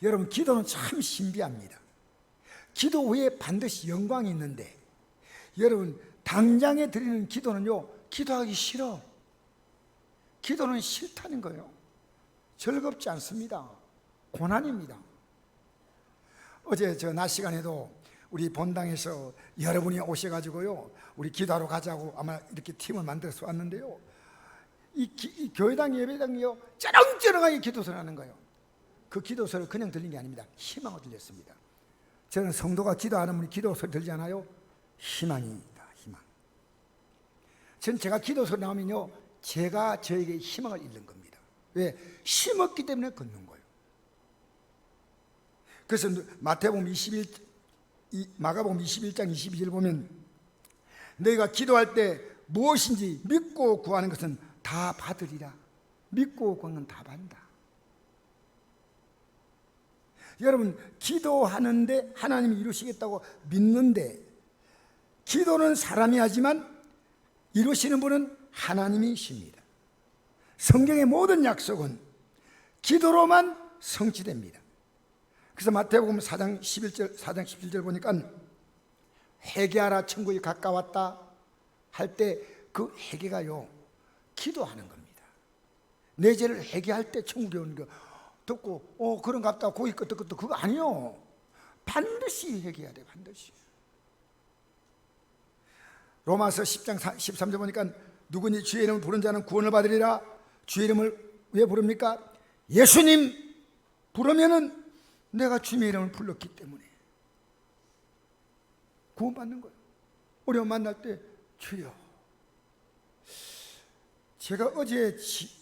여러분, 기도는 참 신비합니다. 기도 후에 반드시 영광이 있는데, 여러분, 당장에 드리는 기도는요, 기도하기 싫어. 기도는 싫다는 거예요. 즐겁지 않습니다. 고난입니다. 어제 저 낮 시간에도 우리 본당에서 여러분이 오셔가지고요, 우리 기도하러 가자고 아마 이렇게 팀을 만들어서 왔는데요, 이 교회당 예배당이요, 쩌렁쩌렁하게 기도를 하는 거예요. 그 기도소리를 그냥 들린 게 아닙니다. 희망을 들렸습니다. 저는 성도가 기도하는 분이 기도소리 들지 않아요? 희망입니다. 희망. 전 제가 기도소리 나오면요, 제가 저에게 희망을 잃는 겁니다. 왜? 심었기 때문에 걷는 거예요. 그래서 마가복음 21장 22절 보면, 너희가 기도할 때 무엇인지 믿고 구하는 것은 다 받으리라. 믿고 구하는 건 다 받는다. 여러분, 기도하는데 하나님이 이루시겠다고 믿는데, 기도는 사람이 하지만 이루시는 분은 하나님이십니다. 성경의 모든 약속은 기도로만 성취됩니다. 그래서 마태복음 4장 11절 보니까, 회개하라, 천국이 가까웠다 할 때 그 회개가요, 기도하는 겁니다. 내 죄를 회개할 때 천국에 오는 거 듣고 그런갑다 고기 끄떡끄떡, 그거 아니요. 반드시 회개해야 돼. 반드시. 로마서 10장 13절 보니까, 누구니 주의 이름을 부른 자는 구원을 받으리라. 주의 이름을 왜 부릅니까? 예수님 부르면은 내가 주님의 이름을 불렀기 때문에 구원받는 거예요. 어려움 만날 때 주여. 제가 어제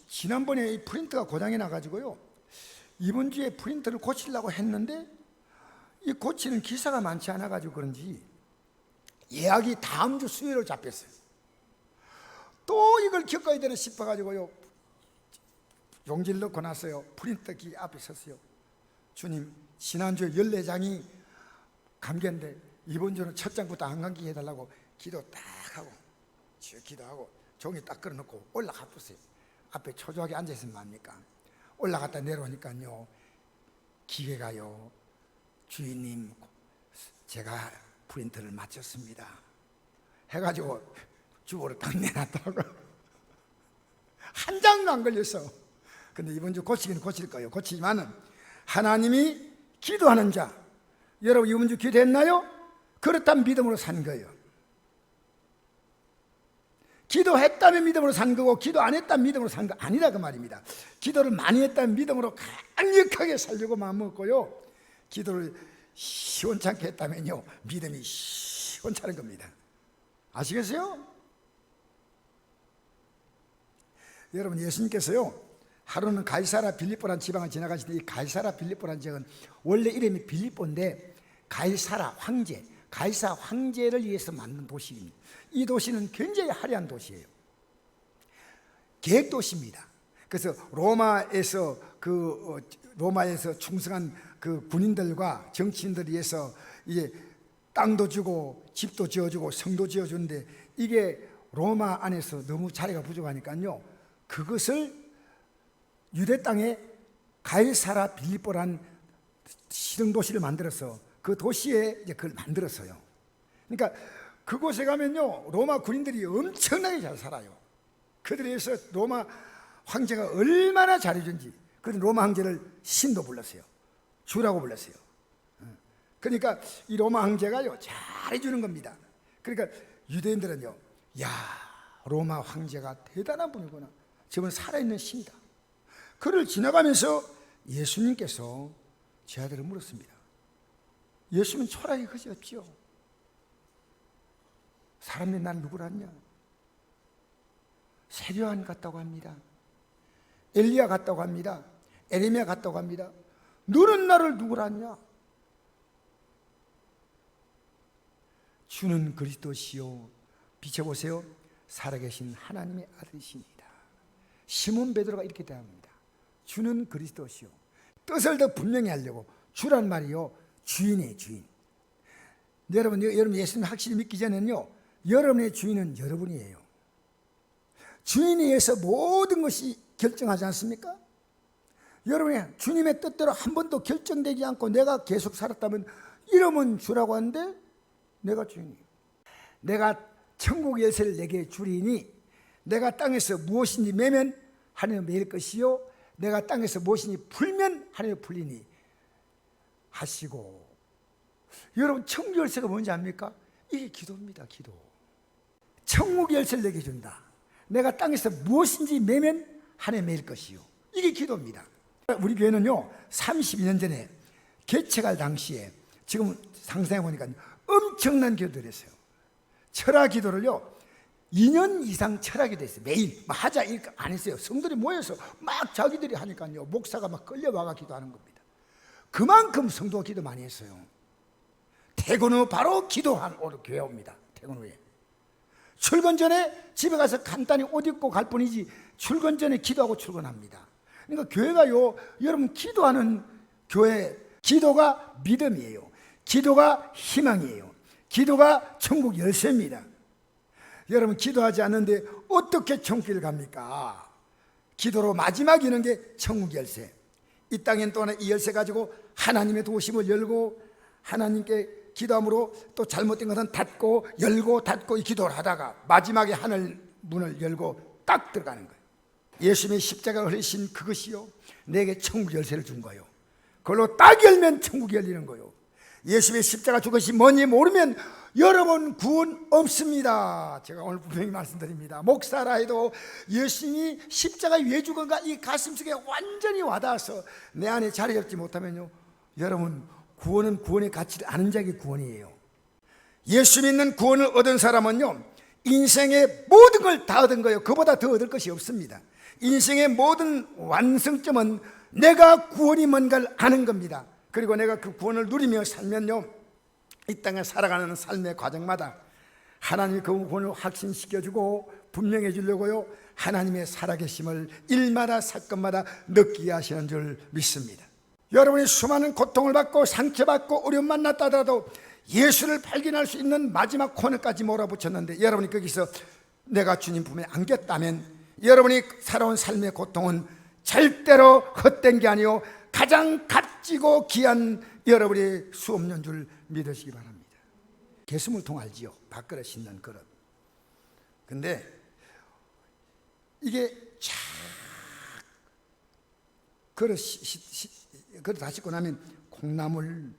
지난번에 이 프린터가 고장이 나가지고요, 이번 주에 프린터를 고치려고 했는데 이 고치는 기사가 많지 않아 가지고 그런지 예약이 다음 주 수요일로 잡혔어요. 또 이걸 겪어야 되나 싶어 가지고요, 용지를 넣고 나서요, 프린터기 앞에 섰어요. 주님, 지난주에 14장이 감겼는데 이번 주는 첫 장부터 안 감기게 해달라고 기도 딱 하고 쭉 기도하고 종이 딱 끌어놓고 올라가 보세요. 앞에 초조하게 앉아있으면 뭡니까? 올라갔다 내려오니까요, 기계가요, 주인님 제가 프린터를 마쳤습니다 해가지고 주보를 딱 내놨다고. 한 장도 안 걸렸어. 근데 이번 주 고치기는 고칠 거예요. 고치지만은 하나님이 기도하는 자, 여러분 이번 주 기도했나요? 그렇다면 믿음으로 산 거예요. 기도했다면 믿음으로 산 거고, 기도 안 했다면 믿음으로 산 거 아니라 그 말입니다. 기도를 많이 했다면 믿음으로 강력하게 살려고 마음먹고요, 기도를 시원찮게 했다면요, 믿음이 시원찮은 겁니다. 아시겠어요? 여러분, 예수님께서요, 하루는 가이사라 빌립보라는 지방을 지나가시는데, 이 가이사라 빌립보라는 지역은 원래 이름이 빌립보인데 가이사라 황제, 가이사 황제를 위해서 만든 도시입니다. 이 도시는 굉장히 화려한 도시예요. 계획도시입니다. 그래서 로마에서 충성한 그 군인들과 정치인들을 위해서 이제 땅도 주고 집도 지어주고 성도 지어주는데, 이게 로마 안에서 너무 자리가 부족하니까요, 그것을 유대 땅에 가이사라 빌립보라는 실흥도시를 만들어서 그 도시에 이제 그걸 만들었어요. 그러니까 그곳에 가면요, 로마 군인들이 엄청나게 잘 살아요. 그들에 의해서 로마 황제가 얼마나 잘해준지, 그런 로마 황제를 신도 불렀어요. 주라고 불렀어요. 그러니까 이 로마 황제가요, 잘해주는 겁니다. 그러니까 유대인들은요, 야, 로마 황제가 대단한 분이구나, 저분 살아있는 신이다. 그를 지나가면서 예수님께서 제 아들을 물었습니다. 예수님은 초라하게 그지없지요. 사람들이 난 누구라냐? 세례요한 같다고 합니다. 엘리야 같다고 합니다. 에레미야 같다고 합니다. 너는 나를 누구라냐? 주는 그리스도시요, 비춰보세요, 살아계신 하나님의 아들이십니다. 시몬 베드로가 이렇게 대합니다. 주는 그리스도시요. 뜻을 더 분명히 하려고, 주란 말이요, 주인이에요, 주인. 여러분 예수님 확실히 믿기 전에는요, 여러분의 주인은 여러분이에요. 주인에 의해서 모든 것이 결정하지 않습니까? 여러분이 주님의 뜻대로 한 번도 결정되지 않고 내가 계속 살았다면 이러면 주라고 하는데 내가 주인이, 내가 천국 열쇠를 내게 주리니 내가 땅에서 무엇인지 매면 하늘에 매일 것이요 내가 땅에서 무엇인지 풀면 하늘에 풀리니 하시고. 여러분 천국 열쇠가 뭔지 압니까? 이게 기도입니다. 기도. 천국 열쇠를 내게 준다. 내가 땅에서 무엇인지 매면 하늘에 매일 것이요. 이게 기도입니다. 우리 교회는요 32년 전에 개척할 당시에 지금 상상해 보니까 엄청난 기도를 했어요. 철학 기도를요 2년 이상 철학이 됐어요. 매일 하자 이렇게 안 했어요. 성들이 모여서 막 자기들이 하니까요 목사가 막 끌려와가 기도하는 겁니다. 그만큼 성도가 기도 많이 했어요. 퇴근 후 바로 기도한 교회 옵니다. 퇴근 후에 출근 전에 집에 가서 간단히 옷 입고 갈 뿐이지 출근 전에 기도하고 출근합니다. 그러니까 교회가요 여러분 기도하는 교회, 기도가 믿음이에요. 기도가 희망이에요. 기도가 천국 열쇠입니다. 여러분 기도하지 않는데 어떻게 천국을 갑니까? 기도로 마지막 이는 게 천국 열쇠. 이 땅엔 또 하나 이 열쇠 가지고 하나님의 도심을 열고 하나님께 기도함으로 또 잘못된 것은 닫고 열고 닫고 이 기도를 하다가 마지막에 하늘 문을 열고 딱 들어가는 거예요. 예수님의 십자가가 흘리신 그것이요 내게 천국 열쇠를 준 거예요. 그걸로 딱 열면 천국이 열리는 거예요. 예수님의 십자가 죽으신 뭔지 모르면 여러분 구원 없습니다. 제가 오늘 분명히 말씀드립니다. 목사라 해도 예수님이 십자가에 왜 죽은가 이 가슴속에 완전히 와닿아서 내 안에 자리 잡지 못하면요 여러분 구원은 구원의 가치를 아는 자에게 구원이에요. 예수 믿는 구원을 얻은 사람은요 인생의 모든 걸 다 얻은 거예요. 그보다 더 얻을 것이 없습니다. 인생의 모든 완성점은 내가 구원이 뭔가를 아는 겁니다. 그리고 내가 그 구원을 누리며 살면요 이 땅에 살아가는 삶의 과정마다 하나님이 그 구원을 확신시켜주고 분명해 주려고요 하나님의 살아계심을 일마다 사건마다 느끼게 하시는 줄 믿습니다. 여러분이 수많은 고통을 받고 상처받고 어려움 만났다 하더라도 예수를 발견할 수 있는 마지막 코너까지 몰아붙였는데 여러분이 거기서 내가 주님 품에 안겼다면 여러분이 살아온 삶의 고통은 절대로 헛된 게 아니요 가장 값지고 귀한 여러분의 수없는 줄 믿으시기 바랍니다. 개수물통 알지요? 밥그릇 씻는 그릇. 근데 이게 쫙 그릇 다 씻고 나면 콩나물,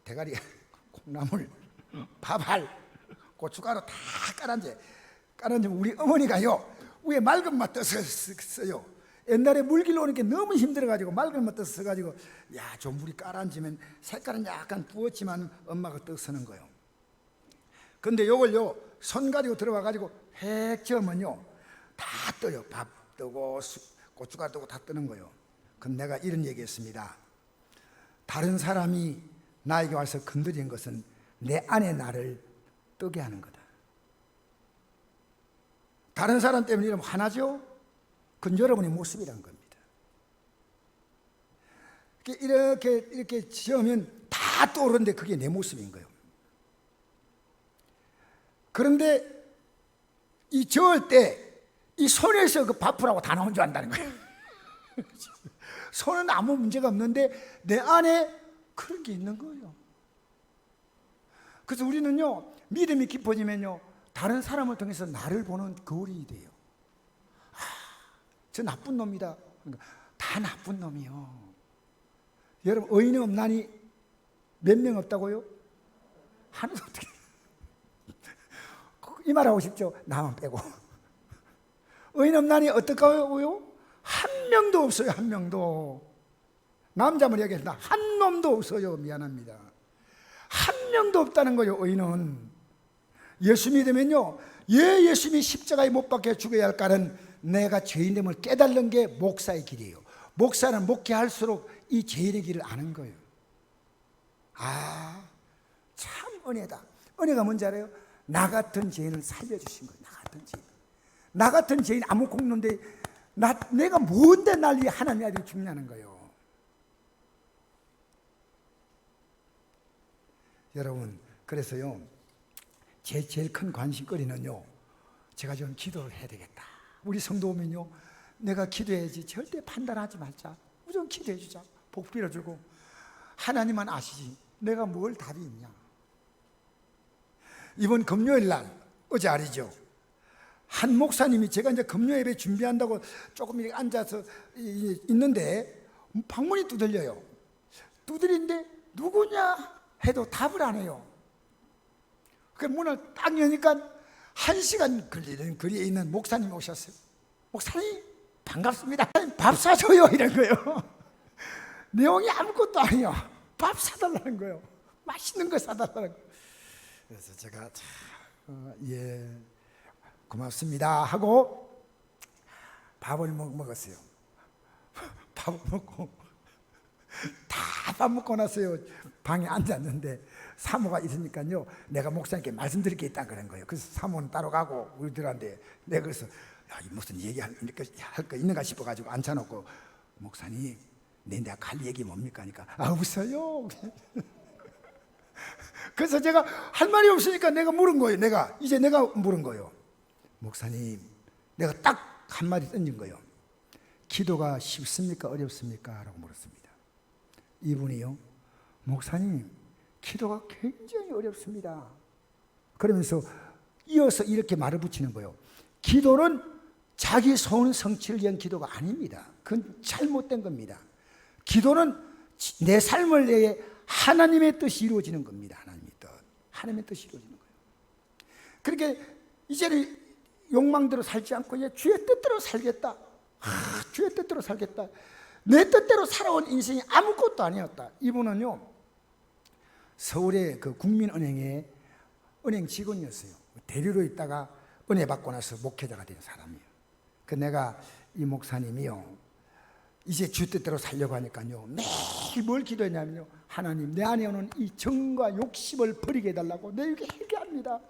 대가리, 콩나물, 밥알, 고춧가루 다 깔아앉아 우리 어머니가요 위에 맑은 맛 떠서 써요. 옛날에 물길로 오는 게 너무 힘들어가지고 맑은 맛 떠서 써가지고 좀 물이 깔아앉으면 색깔은 약간 부었지만 엄마가 떠서는 거예요. 근데 요걸요 손 가지고 들어가가지고 획 저으면요 다 떠요. 밥 뜨고 고춧가루 뜨고 다 뜨는 거예요. 그럼 내가 이런 얘기했습니다. 다른 사람이 나에게 와서 건드린 것은 내 안에 나를 뜨게 하는 거다. 다른 사람 때문에 이러면 화나죠? 그건 여러분의 모습이란 겁니다. 이렇게 지으면 다 떠오르는데 그게 내 모습인 거예요. 그런데 이 저을 때 이 손에서 그 밥풀하고 다 나온 줄 안다는 거예요. 손은 아무 문제가 없는데 내 안에 그런 게 있는 거예요. 그래서 우리는요 믿음이 깊어지면요 다른 사람을 통해서 나를 보는 거울이 돼요. 저 나쁜 놈이다. 그러니까 다 나쁜 놈이요. 여러분 의인이 없나니 몇 명 없다고요? 하나도 어떻게 이 말하고 싶죠? 나만 빼고. 의인 없나니 어떨까요? 한 명도 없어요. 한 명도. 남자만 얘기했나? 한 놈도 없어요. 미안합니다. 한 명도 없다는 거예요. 의인은. 예수 믿으면요 예수님이 십자가에 못 박혀 죽어야 할까는 내가 죄인됨을 깨달는 게 목사의 길이에요. 목사는 목회할수록 이 죄인의 길을 아는 거예요. 참 은혜다. 은혜가 뭔지 알아요? 나 같은 죄인을 살려주신 거예요. 나 같은 죄인 아무 공로인데 내가 뭔데 날 이 하나님 아들이 죽냐는 거예요. 여러분 그래서요 제일 큰 관심거리는요 제가 좀 기도를 해야 되겠다. 우리 성도 오면요 내가 기도해야지 절대 판단하지 말자. 한번 기도해 주자. 복 빌어주고. 하나님만 아시지 내가 뭘 답이 있냐. 이번 금요일 날 어제 아니죠. 한 목사님이 제가 이제 금요 예배 준비한다고 조금 이렇게 앉아서 있는데 방문이 두들려요. 두드린데 누구냐 해도 답을 안 해요. 그 문을 딱 여니까 1시간 걸리는 거리에 있는 목사님이 오셨어요. 목사님 반갑습니다. 밥 사줘요 이런 거예요. 내용이 아무것도 아니야. 밥 사달라는 거예요. 맛있는 거 사달라는 거예요. 그래서 제가 예 고맙습니다 하고 밥을 먹었어요. 밥을 먹고 다 밥 먹고 나서요 방에 앉았는데 사모가 있으니까요 내가 목사님께 말씀드릴 게 있다 그런 거예요. 그래서 사모는 따로 가고 우리들한테 내가 그래서 야, 무슨 얘기할 거 있는가 싶어가지고 앉혀놓고 목사님 내가 갈 얘기 뭡니까 하니까 없어요. 그래서 제가 할 말이 없으니까 내가 물은 거예요. 내가 물은 거예요. 목사님 내가 딱 한마디 던진 거예요. 기도가 쉽습니까 어렵습니까? 라고 물었습니다. 이분이요 목사님 기도가 굉장히 어렵습니다. 그러면서 이어서 이렇게 말을 붙이는 거예요. 기도는 자기 소원 성취를 위한 기도가 아닙니다. 그건 잘못된 겁니다. 기도는 내 삶을 위해 하나님의 뜻이 이루어지는 겁니다. 하나님의 뜻이 이루어지는 거예요. 그렇게 이제는 욕망대로 살지 않고 이제 주의 뜻대로 살겠다. 주의 뜻대로 살겠다. 내 뜻대로 살아온 인생이 아무것도 아니었다. 이분은요 서울의 그 국민은행의 은행 직원이었어요. 대리로 있다가 은혜 받고 나서 목회자가 된 사람이에요. 그 내가 이 목사님이요 이제 주 뜻대로 살려고 하니까요 매일 뭘 기도했냐면요 하나님 내 안에 오는 이 정과 욕심을 버리게 해달라고 내게 회개합니다.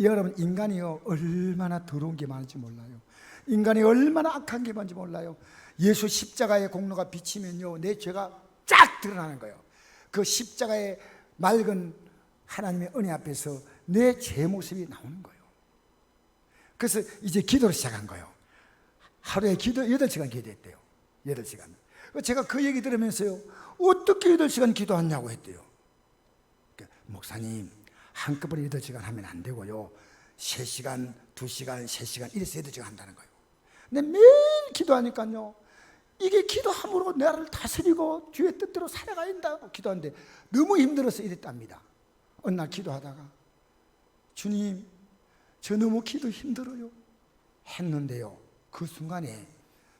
여러분 인간이요 얼마나 더러운 게 많은지 몰라요. 인간이 얼마나 악한 게 많은지 몰라요. 예수 십자가의 공로가 비치면요 내 죄가 쫙 드러나는 거예요. 그 십자가의 맑은 하나님의 은혜 앞에서 내 죄 모습이 나오는 거예요. 그래서 이제 기도를 시작한 거예요. 하루에 기도 8시간 기도했대요. 8시간. 제가 그 얘기 들으면서요 어떻게 8시간 기도하냐고 했대요. 그러니까 목사님 한꺼번에 8시간 하면 안 되고요 3시간, 2시간, 3시간 이래서 8시간 한다는 거예요. 근데 매일 기도하니까요 이게 기도함으로 나를 다스리고 주의 뜻대로 살아가야 한다고 기도하는데 너무 힘들어서 이랬답니다. 어느 날 기도하다가 주님 저 너무 기도 힘들어요 했는데요 그 순간에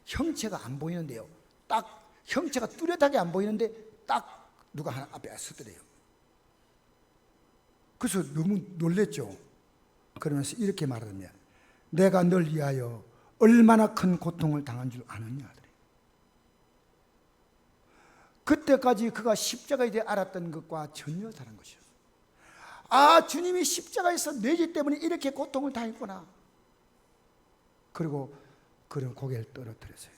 형체가 안 보이는데요 딱 형체가 뚜렷하게 안 보이는데 딱 누가 하나 앞에 서더래요. 그래서 너무 놀랬죠. 그러면서 이렇게 말하더니 내가 널 위하여 얼마나 큰 고통을 당한 줄 아느냐 하더래요. 그때까지 그가 십자가에 대해 알았던 것과 전혀 다른 것이었어요. 아 주님이 십자가에서 내 죄 때문에 이렇게 고통을 당했구나. 그리고 그런 고개를 떨어뜨렸어요.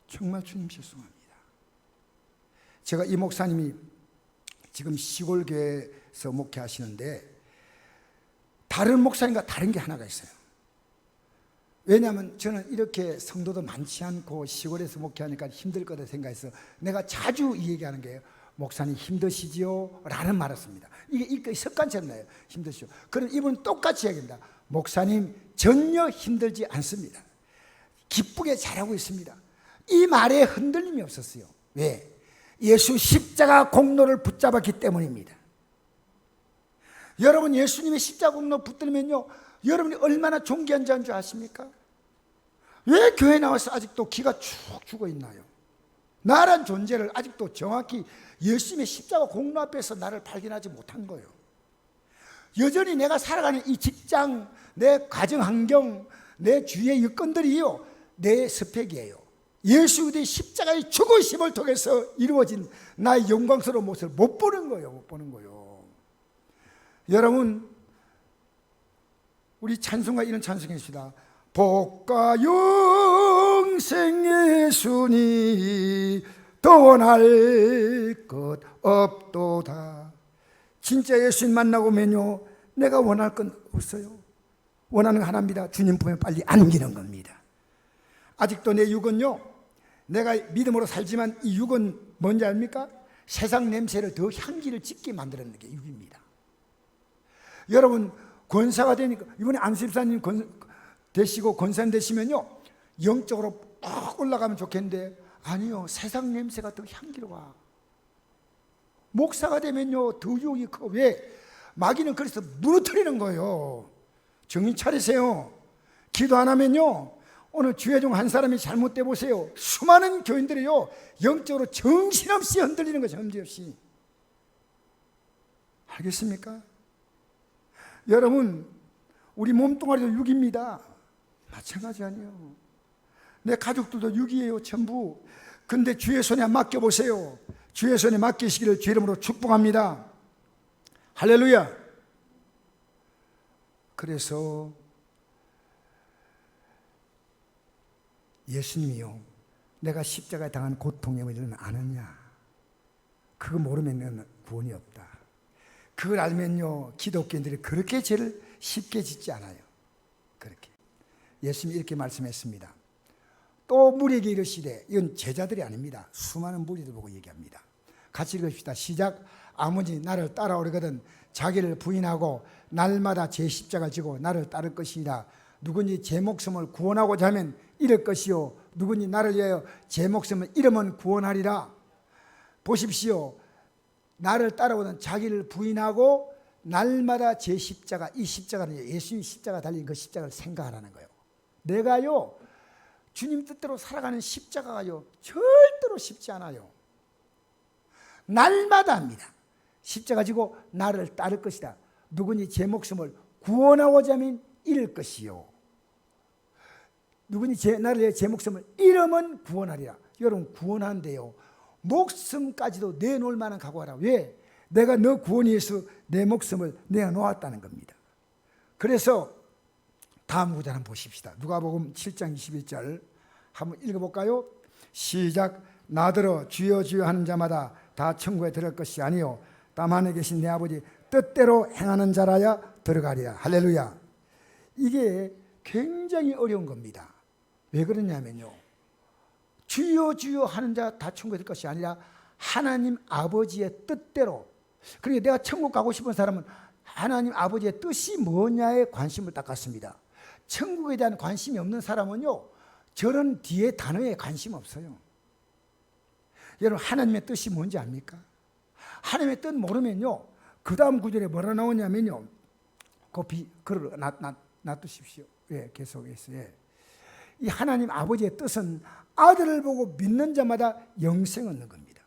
정말 주님 죄송합니다. 제가 이 목사님이 지금 시골교회에서 목회하시는데 다른 목사님과 다른 게 하나가 있어요. 왜냐하면 저는 이렇게 성도도 많지 않고 시골에서 목회하니까 힘들 거다 생각해서 내가 자주 이 얘기하는 게요. 목사님 힘드시지요? 라는 말을 씁니다. 이게 습관처럼 나요. 힘드시죠? 그럼 이분은 똑같이 얘기합니다. 목사님 전혀 힘들지 않습니다. 기쁘게 잘하고 있습니다. 이 말에 흔들림이 없었어요. 왜? 예수 십자가 공로를 붙잡았기 때문입니다. 여러분 예수님의 십자가 공로 붙들면요 여러분이 얼마나 존귀한 자인 줄 아십니까? 왜 교회 나와서 아직도 기가 축 죽어 있나요? 나란 존재를 아직도 정확히 예수님의 십자가 공로 앞에서 나를 발견하지 못한 거예요. 여전히 내가 살아가는 이 직장, 내 가정 환경, 내 주위의 여건들이요 내 스펙이에요. 예수 그리스도의 십자가의 죽으심을 통해서 이루어진 나의 영광스러운 모습을 못 보는 거예요. 못 보는 거예요. 여러분 우리 찬송가 이런 찬송입니다. 복과 영생 예수니 더 원할 것 없도다. 진짜 예수님 만나고 면요 내가 원할 건 없어요. 원하는 거 하나입니다. 주님 품에 빨리 안기는 겁니다. 아직도 내 육은요 내가 믿음으로 살지만 이 육은 뭔지 압니까? 세상 냄새를 더 향기를 짙게 만들어내는 게 육입니다. 여러분 권사가 되니까 이번에 안수집사님 되시고 권사님 되시면요 영적으로 쭉 올라가면 좋겠는데 아니요, 세상 냄새가 더 향기로워. 목사가 되면요 더 유혹이 커. 왜? 마귀는 그래서 무너뜨리는 거예요. 정신 차리세요. 기도 안 하면요 오늘 주회 중 한 사람이 잘못돼 보세요. 수많은 교인들이요 영적으로 정신없이 흔들리는 거죠. 정신없이. 알겠습니까? 여러분 우리 몸뚱아리도 육입니다. 마찬가지 아니에요. 내 가족들도 육이에요. 전부. 근데 주의 손에 맡겨보세요. 주의 손에 맡기시기를 주 이름으로 축복합니다. 할렐루야. 그래서 예수님이요 내가 십자가에 당한 고통의 원리는 아느냐? 그거 모르면 구원이 없다. 그걸 알면요 기독교인들이 그렇게 죄를 쉽게 짓지 않아요. 그렇게 예수님이 이렇게 말씀했습니다. 또 무리에게 이르시되, 이건 제자들이 아닙니다. 수많은 무리들 보고 얘기합니다. 같이 읽읍시다. 시작. 아무지 나를 따라오려거든 자기를 부인하고 날마다 제 십자가를 지고 나를 따를 것이라. 누구니 제 목숨을 구원하고자 하면 잃을 것이요 누구니 나를 위하여 제 목숨을 잃으면 구원하리라. 보십시오. 나를 따라오는 자기를 부인하고 날마다 제 십자가, 이 십자가는 예수님 십자가 달린 그 십자가를 생각하라는 거예요. 내가요 주님 뜻대로 살아가는 십자가가요 절대로 쉽지 않아요. 날마다 합니다. 십자가 지고 나를 따를 것이다. 누구니 제 목숨을 구원하고자 하면 잃을 것이요 누구니 나를 위해 제 목숨을 잃으면 구원하리라. 여러분 구원한대요 목숨까지도 내놓을 만한 각오하라. 왜? 내가 너 구원이 위해서 내 목숨을 내어놓았다는 겁니다. 그래서 다음 구절 한번 보십시다. 누가복음 7장 21절 한번 읽어볼까요? 시작. 나더러 주여 주여 하는 자마다 다 천국에 들어갈 것이 아니요 다만에 계신 내 아버지 뜻대로 행하는 자라야 들어가리라. 할렐루야. 이게 굉장히 어려운 겁니다. 왜 그러냐면요 주여 주여 하는 자 다 천국에 들 것이 아니라 하나님 아버지의 뜻대로. 그러니까 내가 천국 가고 싶은 사람은 하나님 아버지의 뜻이 뭐냐에 관심을 딱 갖습니다. 천국에 대한 관심이 없는 사람은요 저런 뒤에 단어에 관심 없어요. 여러분 하나님의 뜻이 뭔지 압니까? 하나님의 뜻 모르면요 그 다음 구절에 뭐라 나오냐면요 그를 놔두십시오. 예, 계속해서 이 하나님 아버지의 뜻은 아들을 보고 믿는 자마다 영생 얻는 겁니다.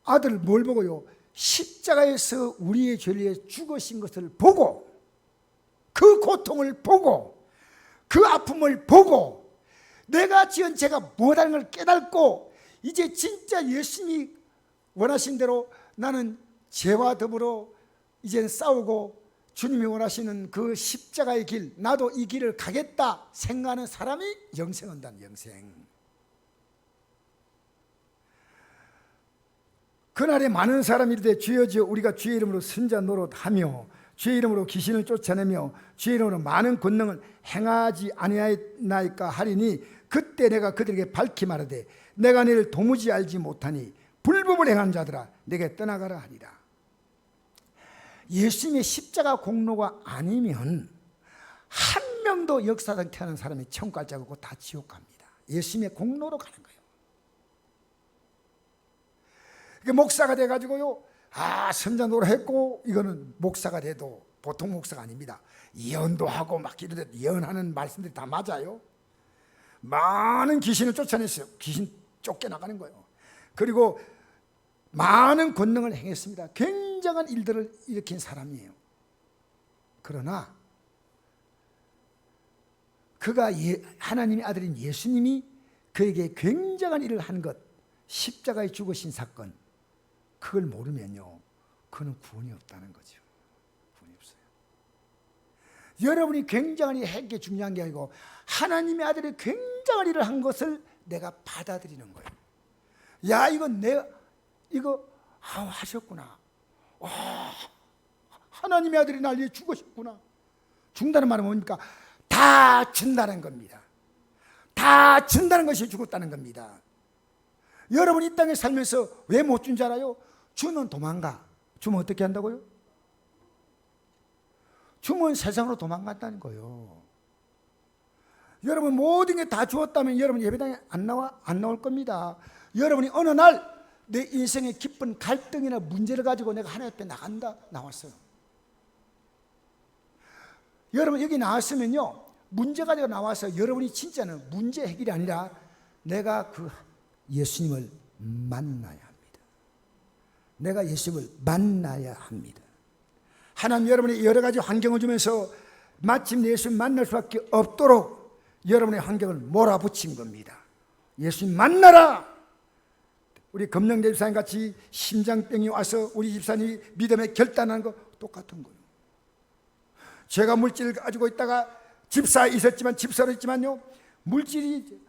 아들을 뭘 보고요? 십자가에서 우리의 죄를 위해 죽으신 것을 보고 그 고통을 보고 그 아픔을 보고 내가 지은 죄가 뭐라는 걸 깨닫고 이제 진짜 예수님이 원하신 대로 나는 죄와 더불어 이제는 싸우고 주님이 원하시는 그 십자가의 길, 나도 이 길을 가겠다 생각하는 사람이 영생 얻는다는 영생. 그날에 많은 사람이 이르되 주여 주여 우리가 주의 이름으로 선자 노릇하며 주의 이름으로 귀신을 쫓아내며 주의 이름으로 많은 권능을 행하지 아니하였나이까 하리니 그때 내가 그들에게 밝히 말하되 내가 너를 도무지 알지 못하니 불법을 행한 자들아 내게 떠나가라 하리라. 예수님의 십자가 공로가 아니면 한 명도 역사상 태어난 사람이 천국 갈 자가 없고 다 지옥 갑니다. 예수님의 공로로 가는 거예요. 목사가 돼가지고요 선자 노릇했고 이거는 목사가 돼도 보통 목사가 아닙니다. 예언도 하고 막 이러듯 예언하는 말씀들이 다 맞아요. 많은 귀신을 쫓아냈어요. 귀신 쫓겨나가는 거예요. 그리고 많은 권능을 행했습니다. 굉장한 일들을 일으킨 사람이에요. 그러나 그가 하나님의 아들인 예수님이 그에게 굉장한 일을 한 것, 십자가에 죽으신 사건, 그걸 모르면요 그는 구원이 없다는 거죠. 구원이 없어요. 여러분이 굉장한 일을 했는 게 중요한 게 아니고 하나님의 아들이 굉장한 일을 한 것을 내가 받아들이는 거예요. 야 이건 내가 이거 하셨구나. 하나님의 아들이 날 위해 죽으셨구나. 죽는다는 말은 뭡니까? 다 준다는 겁니다. 다 다 준다는 것이 죽었다는 겁니다. 여러분 이 땅에 살면서 왜 못 준 줄 알아요? 주면 도망가. 주면 어떻게 한다고요? 주면 세상으로 도망간다는 거예요. 여러분 모든 게 다 주었다면 여러분 예배당에 안 나올 겁니다. 여러분이 어느 날 내 인생의 깊은 갈등이나 문제를 가지고 내가 하나님 앞에 나왔어요. 여러분 여기 나왔으면요, 문제 가지고 나와서 여러분이 진짜는 문제 해결이 아니라 내가 그 예수님을 만나야 합니다. 내가 예수님을 만나야 합니다. 하나님 여러분이 여러 가지 환경을 주면서 마침 예수님 만날 수밖에 없도록 여러분의 환경을 몰아붙인 겁니다. 예수님 만나라. 우리 검령대 집사님 같이 심장병이 와서 우리 집사님이 믿음에 결단하는 거 똑같은 거예요. 제가 물질을 가지고 있다가 집사에 있었지만 집사로 있지만요, 물질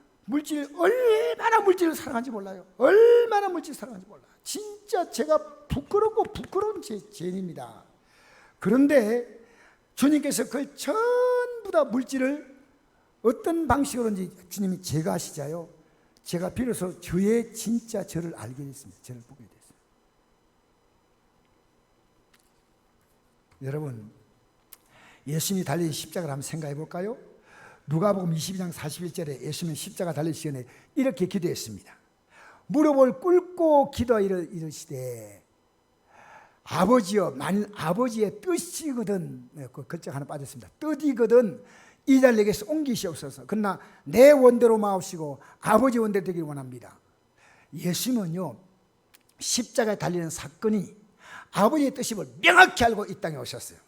얼마나 물질을 사랑하는지 몰라요. 얼마나 물질을 사랑하는지 몰라요. 진짜 제가 부끄러운 죄인입니다. 그런데 주님께서 그걸 전부 다 물질을 어떤 방식으로든지 주님이 제거하시자요, 제가 비로소 저의 진짜 저를 알게 됐습니다. 저를 보게 됐어요. 여러분 예수님이 달린 십자가를 한번 생각해 볼까요? 누가복음 22장 41절에 예수님은 십자가 달릴 시간에 이렇게 기도했습니다. 무릎을 꿇고 기도 이르시되 아버지여, 만일 아버지의 뜻이거든, 그 글자 하나 빠졌습니다. 뜻이거든 이 자를 내게서 옮기시옵소서. 그러나 내 원대로 마옵시고 아버지 원대로 되기를 원합니다. 예수님은요, 십자가에 달리는 사건이 아버지의 뜻임을 명확히 알고 이 땅에 오셨어요.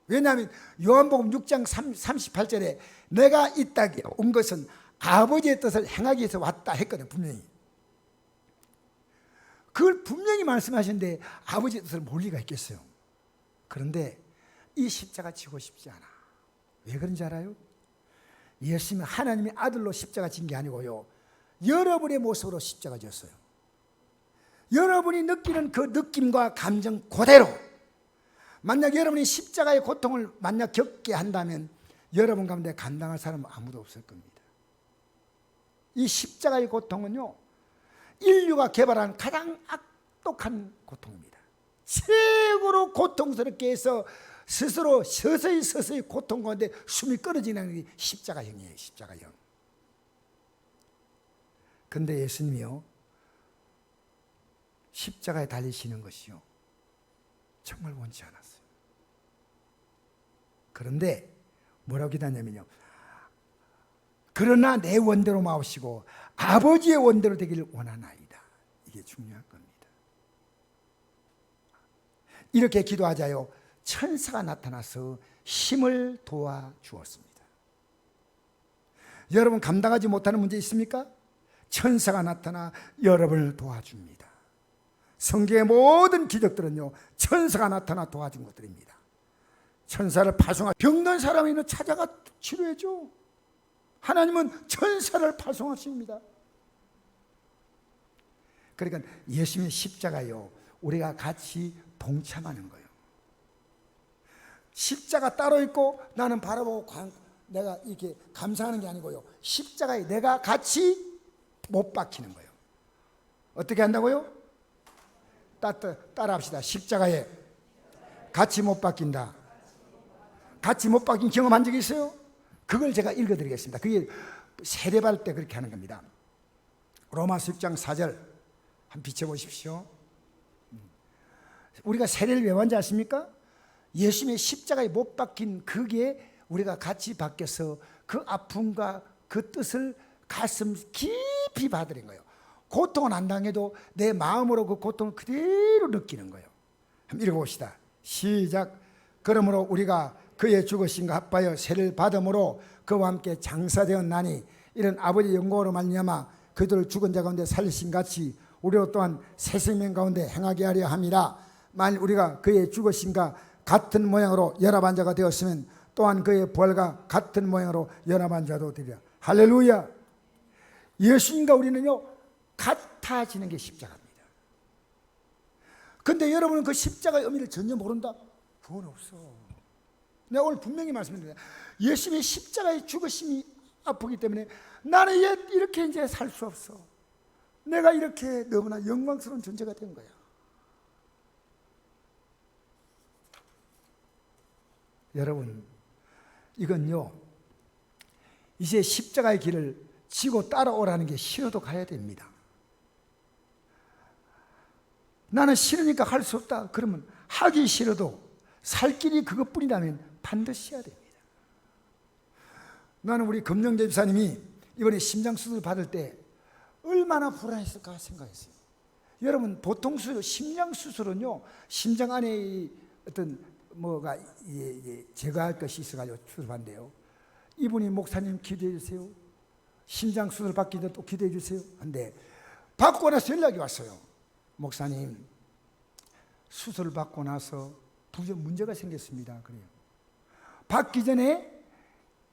왜냐하면 요한복음 6장 38절에 내가 이 땅에 온 것은 아버지의 뜻을 행하기 위해서 왔다 했거든요. 분명히 그걸 분명히 말씀하시는데 아버지의 뜻을 모를 리가 있겠어요. 그런데 이 십자가 지고 싶지 않아. 왜 그런지 알아요? 예수님은 하나님의 아들로 십자가 진 게 아니고요, 여러분의 모습으로 십자가 졌어요. 여러분이 느끼는 그 느낌과 감정 그대로, 만약 여러분이 십자가의 고통을 만약 겪게 한다면 여러분 가운데 감당할 사람은 아무도 없을 겁니다. 이 십자가의 고통은요, 인류가 개발한 가장 악독한 고통입니다. 최고로 고통스럽게 해서 스스로 서서히 고통 가운데 숨이 끊어지는 게 십자가형이에요. 십자가형. 그런데 예수님이요, 십자가에 달리시는 것이요, 정말 원치 않았어요. 그런데 뭐라고 기도하냐면요, 그러나 내 원대로 마옵시고 아버지의 원대로 되기를 원하나이다. 이게 중요한 겁니다. 이렇게 기도하자요, 천사가 나타나서 힘을 도와주었습니다. 여러분 감당하지 못하는 문제 있습니까? 천사가 나타나 여러분을 도와줍니다. 성경의 모든 기적들은요, 천사가 나타나 도와준 것들입니다. 천사를 파송한 병든 사람이 찾아가 치료해줘. 하나님은 천사를 파송하십니다. 그러니까 예수님의 십자가요, 우리가 같이 동참하는 거예요. 십자가 따로 있고 나는 바라보고 내가 이렇게 감상하는 게 아니고요, 십자가에 내가 같이 못 박히는 거예요. 어떻게 한다고요? 따라 합시다. 십자가에 같이 못 박힌다. 같이 못 박힌 경험한 적이 있어요? 그걸 제가 읽어드리겠습니다. 그게 세례받을 때 그렇게 하는 겁니다. 로마서 6장 4절 한번 비춰보십시오. 우리가 세례를 왜 받는지 아십니까? 예수님의 십자가에 못 박힌 그게 우리가 같이 박혀서 그 아픔과 그 뜻을 가슴 깊이 받으는 거예요. 고통은 안 당해도 내 마음으로 그 고통을 그대로 느끼는 거예요. 한번 읽어봅시다. 시작. 그러므로 우리가 그의 죽으심과 합하여 세례를 받음으로 그와 함께 장사되었나니 이런 아버지의 영광으로 말미암아 그들을 죽은 자 가운데 살리신 같이 우리로 또한 새 생명 가운데 행하게 하려 함이라. 만일 우리가 그의 죽으심과 같은 모양으로 연합한 자가 되었으면 또한 그의 부활과 같은 모양으로 연합한 자도 되리라. 할렐루야. 예수님과 우리는요 같아지는 게 십자가입니다. 그런데 여러분은 그 십자가의 의미를 전혀 모른다? 그건 없어. 내가 오늘 분명히 말씀드립니다. 예수님의 십자가의 죽으심이 아프기 때문에 나는 이렇게 이제 살 수 없어. 내가 이렇게 너무나 영광스러운 존재가 된 거야. 여러분, 이건요, 이제 십자가의 길을 지고 따라오라는 게 싫어도 가야 됩니다. 나는 싫으니까 할 수 없다. 그러면 하기 싫어도 살 길이 그것뿐이라면 반드시 해야 됩니다. 나는 우리 금영재 집사님이 이번에 심장수술 받을 때 얼마나 불안했을까 생각했어요. 여러분, 보통 심장수술은요, 심장 안에 어떤 뭐가 제거할 것이 있어가지고 수술한대요. 이분이 목사님 기도해 주세요. 심장수술 받기 전에 또 기도해 주세요. 근데 받고 나서 연락이 왔어요. 목사님, 수술 받고 나서 문제가 생겼습니다. 그래요. 받기 전에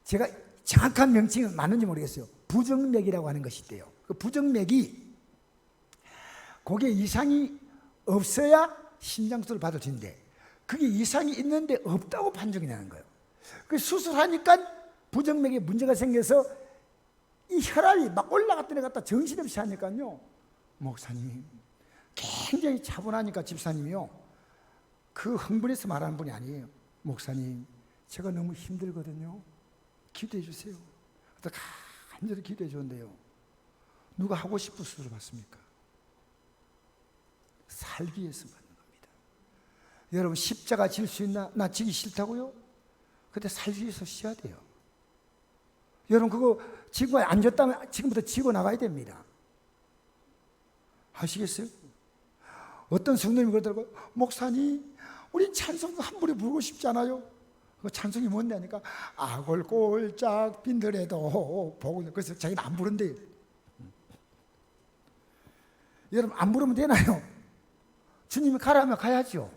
제가 정확한 명칭은 맞는지 모르겠어요. 부정맥이라고 하는 것이 있대요. 그 부정맥이 거기에 이상이 없어야 심장수술을 받을 수 있는데 그게 이상이 있는데 없다고 판정이 나는 거예요. 그 수술하니까 부정맥에 문제가 생겨서 이 혈압이 막 올라갔다 내려갔다 정신없이 하니까요. 목사님, 굉장히 차분하니까 집사님이요. 그 흥분해서 말하는 분이 아니에요. 목사님, 제가 너무 힘들거든요. 기도해 주세요. 간절히 기도해 주는데요. 누가 하고 싶은 수술을 받습니까? 살기 위해서 받는 겁니다. 여러분, 십자가 질 수 있나? 나 지기 싫다고요? 근데 살기 위해서 쉬어야 돼요. 여러분, 그거 지금 안 졌다면 지금부터 지고 나가야 됩니다. 아시겠어요? 어떤 성도님이 그러더라고요. 목사님, 우리 찬송 한 부리 부르고 싶지 않아요? 그 찬송이 뭔데 하니까 아골골짝 빈들에도 복을, 그래서 자기는 안 부른대요. 여러분, 안 부르면 되나요? 주님이 가라 하면 가야죠.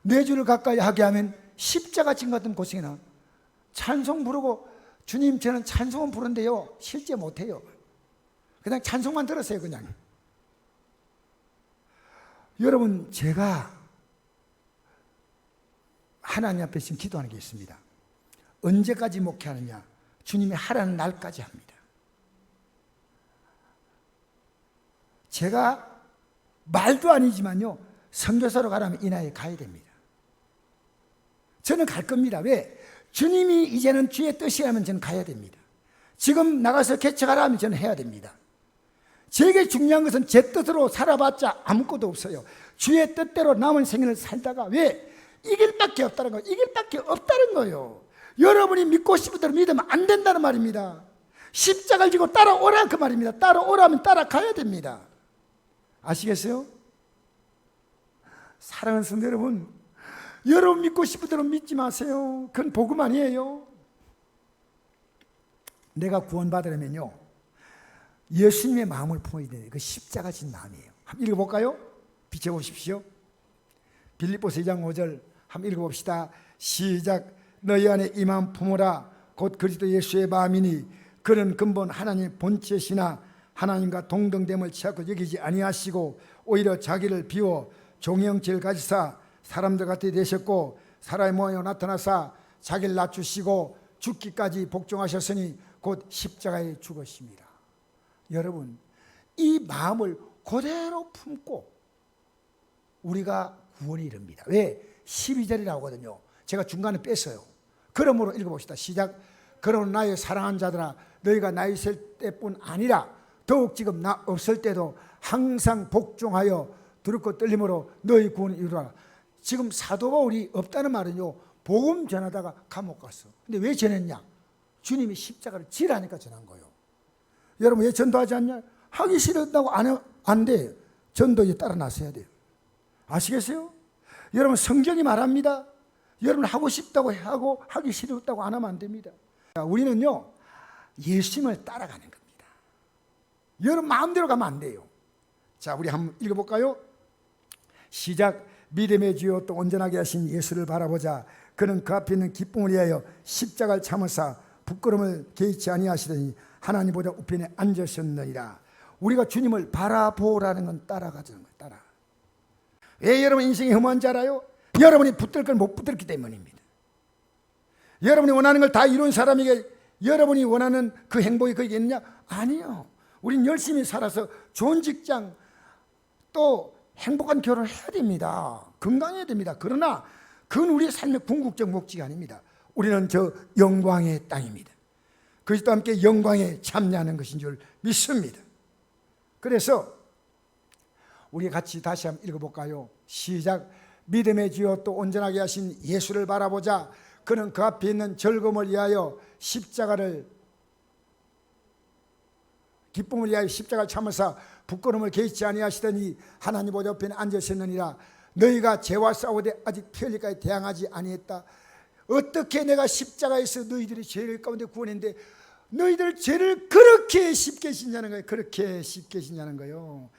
내 주를 가까이 하게 하면 십자가 진 같은 고생이나 찬송 부르고 주님 저는 찬송은 부른데요 실제 못해요. 그냥 찬송만 들었어요. 그냥. 여러분, 제가 하나님 앞에 지금 기도하는 게 있습니다. 언제까지 목회하느냐? 주님이 하라는 날까지 합니다. 제가 말도 아니지만요, 선교사로 가라면 이 나이에 가야 됩니다. 저는 갈 겁니다. 왜? 주님이 이제는 주의 뜻이라면 저는 가야 됩니다. 지금 나가서 개척하라 하면 저는 해야 됩니다. 제게 중요한 것은 제 뜻으로 살아봤자 아무것도 없어요. 주의 뜻대로 남은 생애를 살다가 왜? 이길 밖에 없다는 거예요. 이길 밖에 없다는 거예요. 여러분이 믿고 싶은 대로 믿으면 안 된다는 말입니다. 십자가를 지고 따라오라 그 말입니다. 따라오라면 따라가야 됩니다. 아시겠어요? 사랑하는 성도 여러분, 여러분 믿고 싶은 대로 믿지 마세요. 그건 복음 아니에요. 내가 구원받으려면요, 예수님의 마음을 품어야 돼요. 그 십자가 진 마음이에요. 한번 읽어볼까요? 비춰보십시오. 빌립보서 2장 5절 한번 읽어봅시다. 시작. 너희 안에 이 마음 품어라. 곧 그리스도 예수의 마음이니 그는 근본 하나님의 본체시나 하나님과 동등됨을 취하고 여기지 아니하시고 오히려 자기를 비워 종의 형체를 가지사 사람들 같이 되셨고 사람의 모양으로 나타나사 자기를 낮추시고 죽기까지 복종하셨으니 곧 십자가에 죽으십니다. 여러분, 이 마음을 그대로 품고 우리가 구원에 이릅니다. 왜? 12절이라고 하거든요. 제가 중간에 뺐어요. 그러므로 읽어봅시다. 시작. 그러므로 나의 사랑하는 자들아, 너희가 나 있을 때뿐 아니라 더욱 지금 나 없을 때도 항상 복종하여 두렵고 떨림으로 너희 구원을 이루라. 지금 사도 바울이 없다는 말은요, 복음 전하다가 감옥 갔어. 근데 왜 전했냐? 주님이 십자가를 지라니까 전한 거예요. 여러분, 왜 전도하지 않냐? 하기 싫었다고 안 돼. 전도에 따라 나서야 돼요. 아시겠어요? 여러분, 성경이 말합니다. 여러분 하고 싶다고 하고 하기 싫었다고 안 하면 안 됩니다. 우리는요, 예수님을 따라가는 겁니다. 여러분 마음대로 가면 안 돼요. 자, 우리 한번 읽어볼까요? 시작. 믿음의 주요 또 온전하게 하신 예수를 바라보자. 그는 그 앞에 있는 기쁨을 위하여 십자가를 참으사 부끄러움을 개의치 아니하시더니 하나님 보좌 우편에 앉으셨느니라. 우리가 주님을 바라보라는 건 따라가자는 거예요. 따라. 왜 여러분 인생이 험한지 알아요? 여러분이 붙들 걸 못 붙들기 때문입니다. 여러분이 원하는 걸 다 이룬 사람에게 여러분이 원하는 그 행복이 거기 있느냐? 아니요. 우린 열심히 살아서 좋은 직장, 또 행복한 결혼을 해야 됩니다. 건강해야 됩니다. 그러나 그건 우리의 삶의 궁극적 목적이 아닙니다. 우리는 저 영광의 땅입니다. 그리스도와 함께 영광에 참여하는 것인 줄 믿습니다. 그래서 우리 같이 다시 한번 읽어볼까요? 시작. 믿음의 주여 또 온전하게 하신 예수를 바라보자. 그는 그 앞에 있는 즐거움을 위하여 기쁨을 위하여 십자가를 참으사 부끄러움을 개의치 아니하시더니 하나님 보좌 옆에 앉으셨느니라. 너희가 죄와 싸우되 아직 피 흘리기까지 대항하지 아니했다. 어떻게 내가 십자가에서 너희들이 죄를 가운데 구원했는데 너희들 죄를 그렇게 쉽게 짓냐는 거예요. 그렇게 쉽게 짓냐는 거예요.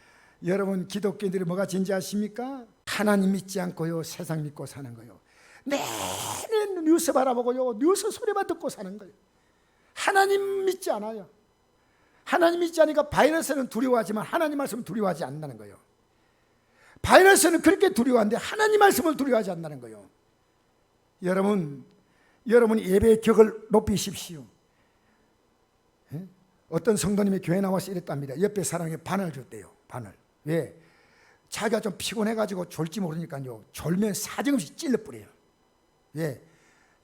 여러분 기독교인들이 뭐가 진지하십니까? 하나님 믿지 않고요 세상 믿고 사는 거예요. 내내 뉴스 바라보고요 뉴스 소리만 듣고 사는 거예요. 하나님 믿지 않아요. 하나님 믿지 않으니까 바이러스는 두려워하지만 하나님 말씀을 두려워하지 않는다는 거예요. 바이러스는 그렇게 두려워하는데 하나님 말씀을 두려워하지 않는다는 거예요. 여러분이 예배의 격을 높이십시오. 어떤 성도님이 교회 나와서 이랬답니다. 옆에 사람에게 바늘 줬대요. 바늘. 왜? 자기가 좀 피곤해가지고 졸지 모르니까요 졸면 사정없이 찔러뿌려요. 왜?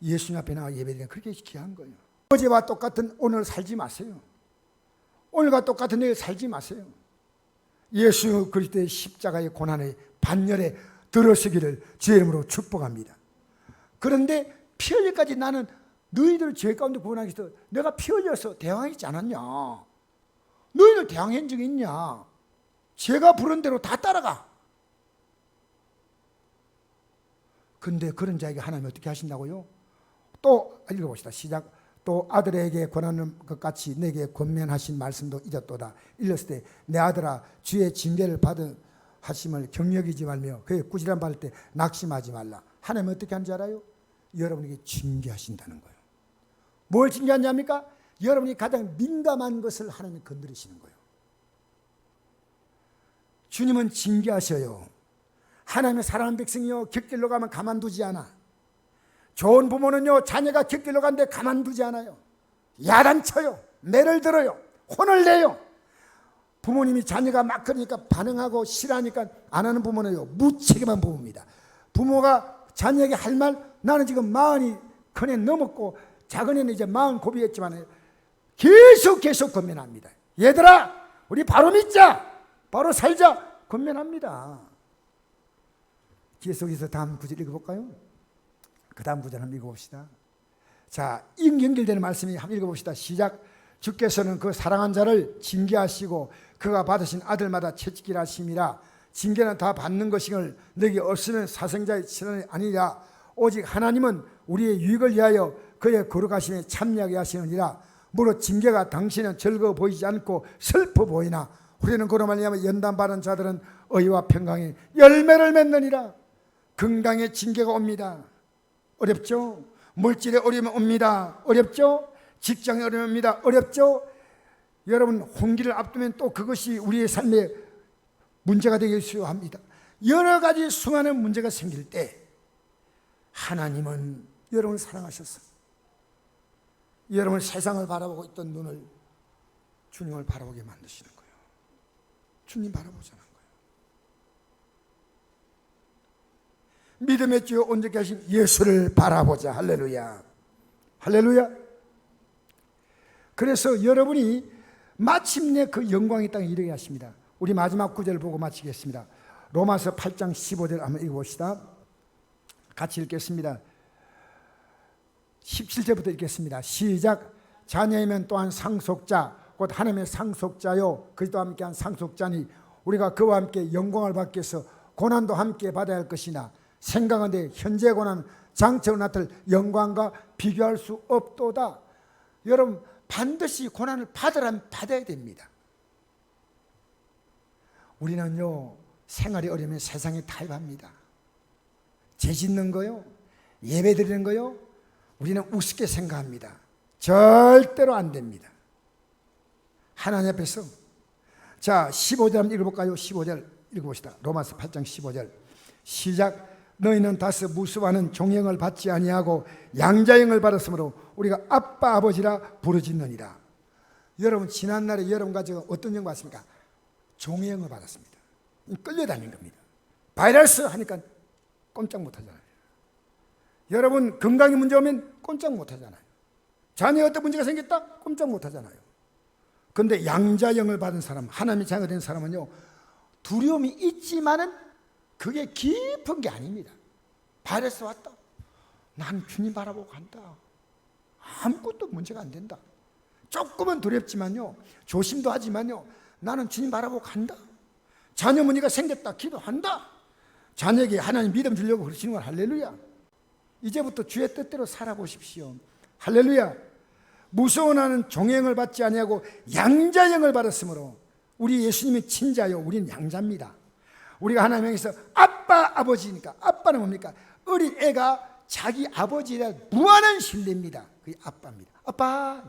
예수님 앞에 나와 예배드리는 그렇게 귀한 거예요. 어제와 똑같은 오늘 살지 마세요. 오늘과 똑같은 내일 살지 마세요. 예수 그리스도의 십자가의 고난의 반열에 들어서기를 주의 이름으로 축복합니다. 그런데 피 흘릴까지 나는 너희들 죄 가운데 구원하기 위해서 내가 피 흘려서 대항하지 않았냐? 너희들 대항한 적이 있냐? 제가 부른 대로 다 따라가. 근데 그런 자에게 하나님이 어떻게 하신다고요? 또 읽어봅시다. 시작. 또 아들에게 권하는 것 같이 내게 권면하신 말씀도 잊었도다. 읽었을 때 내 아들아 주의 징계를 받은 하심을 경력이지 말며 그의 꾸지람 받을 때 낙심하지 말라. 하나님은 어떻게 하는지 알아요? 여러분에게 징계하신다는 거예요. 뭘 징계하냐입니까? 여러분이 가장 민감한 것을 하나님이 건드리시는 거예요. 주님은 징계하셔요. 하나님의 사랑하는 백성이요 곁길로 가면 가만두지 않아. 좋은 부모는요 자녀가 곁길로 가는데 가만두지 않아요. 야단쳐요. 매를 들어요. 혼을 내요. 부모님이 자녀가 막 그러니까 반응하고 싫어하니까 안 하는 부모는요 무책임한 부모입니다. 부모가 자녀에게 할 말, 나는 지금 40이 큰애 넘었고 작은 애는 이제 40 고비했지만 계속 권면합니다. 얘들아 우리 바로 믿자, 바로 살자 권면합니다. 계속해서 다음 구절 읽어볼까요? 그 다음 구절 한번 읽어봅시다. 자, 연결되는 말씀이 한번 읽어봅시다. 시작. 주께서는 그 사랑한 자를 징계하시고 그가 받으신 아들마다 채찍질 하심이라. 징계는 다 받는 것이걸 너에게 없으면 사생자의 친언이 아니라 오직 하나님은 우리의 유익을 위하여 그의 거룩하심에 참여하게 하시느니라. 무릇 징계가 당신은 즐거워 보이지 않고 슬퍼 보이나 우리는 그로 말미암아 연단받은 자들은 의와 평강의 열매를 맺느니라. 건강에 징계가 옵니다. 어렵죠? 물질에 어려움이 옵니다. 어렵죠? 직장에 어려움이 옵니다. 어렵죠? 여러분 홍기를 앞두면 또 그것이 우리의 삶에 문제가 되기도 합니다. 여러 가지 수많은 문제가 생길 때 하나님은 여러분을 사랑하셔서 여러분 세상을 바라보고 있던 눈을 주님을 바라보게 만드시는 거예요. 주님 바라보자는 거예요. 믿음의 주여 온전케 하신 예수를 바라보자. 할렐루야. 할렐루야. 그래서 여러분이 마침내 그 영광의 땅에 이르게 하십니다. 우리 마지막 구절을 보고 마치겠습니다. 로마서 8장 15절 한번 읽어봅시다. 같이 읽겠습니다. 17절부터 읽겠습니다. 시작. 자녀이면 또한 상속자 곧 하나님의 상속자요 그리스도와 함께한 상속자니 우리가 그와 함께 영광을 받기 위해서 고난도 함께 받아야 할 것이나 생각하는데 현재 고난 장차로 나타날 영광과 비교할 수 없도다. 여러분 반드시 고난을 받으라면 받아야 됩니다. 우리는요 생활이 어려우면 세상에 타협합니다. 죄 짓는 거요 예배 드리는 거요 우리는 우습게 생각합니다. 절대로 안 됩니다. 하나님 앞에서 자 15절 한번 읽어볼까요? 15절 읽어봅시다. 로마서 8장 15절 시작. 너희는 다스 무수와는 종형을 받지 아니하고 양자형을 받았으므로 우리가 아빠 아버지라 부르짖느니라. 여러분 지난날에 여러분 가지고 어떤 형 받습니까? 종형을 받았습니다. 끌려다닌 겁니다. 바이러스 하니까 꼼짝 못하잖아요. 여러분 건강에 문제 오면 꼼짝 못하잖아요. 자녀에 어떤 문제가 생겼다? 꼼짝 못하잖아요. 그런데 양자형을 받은 사람, 하나님의 자녀가 된 사람은요, 두려움이 있지만은 그게 깊은 게 아닙니다. 바이러스 왔다. 난 주님 바라보고 간다. 아무것도 문제가 안 된다. 조금은 두렵지만요, 조심도 하지만요, 나는 주님 바라보고 간다. 자녀 문제가 생겼다. 기도한다. 자녀에게 하나님 믿음 주려고 그러시는 건 할렐루야. 이제부터 주의 뜻대로 살아보십시오. 할렐루야. 무서워하는 종형을 받지 아니하고 양자형을 받았으므로 우리 예수님이 친자요, 우리는 양자입니다. 우리가 하나님에게서 아빠 아버지니까, 아빠는 뭡니까? 어린 애가 자기 아버지에 무한한 신뢰입니다. 그게 아빠입니다. 아빠.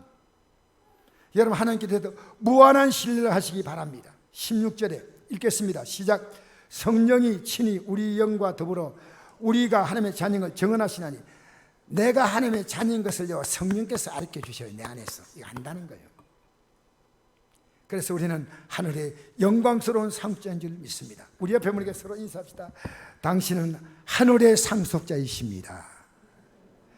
여러분 하나님께서 무한한 신뢰를 하시기 바랍니다. 16절에 읽겠습니다. 시작. 성령이 친히 우리 영과 더불어 우리가 하나님의 자녀인 걸 증언하시나니, 내가 하나님의 자녀인 것을요 성령께서 가르쳐 주셔요. 내 안에서 이거 안다는 거예요. 그래서 우리는 하늘의 영광스러운 상속자인 줄 믿습니다. 우리 옆에 분에게 서로 인사합시다. 당신은 하늘의 상속자이십니다.